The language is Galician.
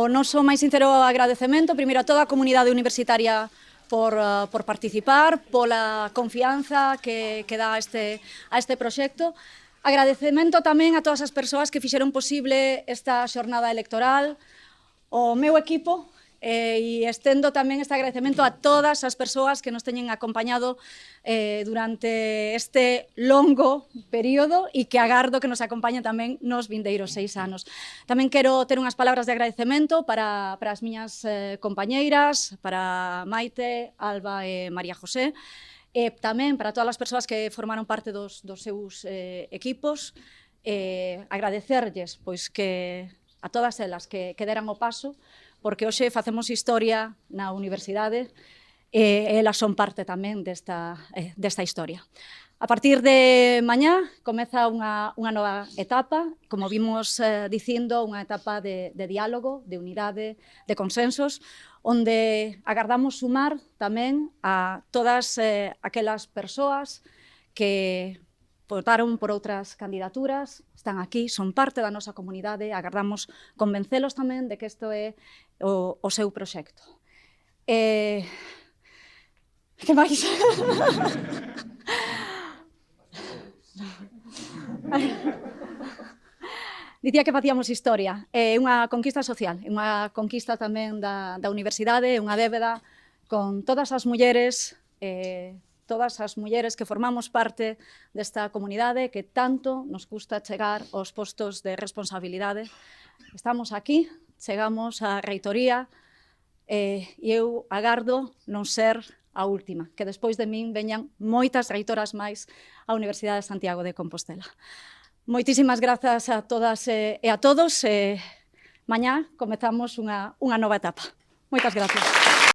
o noso máis sincero agradecemento, primeiro a toda a comunidade universitaria por participar, pola confianza que dá a este proxecto. Agradecemento tamén a todas as persoas que fixeron posible esta xornada electoral, o meu equipo, e estendo tamén este agradecemento a todas as persoas que nos teñen acompañado durante este longo período e que agardo que nos acompañen tamén nos vindeiros 6 anos. Tamén quero ter unhas palabras de agradecemento para as miñas compañeiras, para Maite, Alba e María José, e tamén para todas as persoas que formaron parte dos seus equipos, agradecerlles pois que a todas elas que deran o paso, porque hoxe facemos historia na universidade e elas son parte tamén desta historia. A partir de mañá comeza unha nova etapa, como vimos dicindo, unha etapa de diálogo, de unidade, de consensos, onde agardamos sumar tamén a todas aquelas persoas que votaron por outras candidaturas, están aquí, son parte da nosa comunidade, agardamos convencelos tamén de que isto é o seu proxecto. Que máis? Dicía que facíamos historia, é unha conquista social, é unha conquista tamén da universidade, é unha débeda con todas as mulleres que formamos parte desta comunidade que tanto nos custa chegar aos postos de responsabilidade. Estamos aquí, chegamos á reitoría e eu agardo non ser a última, que despois de min veñan moitas reitoras máis á Universidade de Santiago de Compostela. Moitísimas grazas a todas e a todos. Mañá comezamos unha nova etapa. Moitas grazas.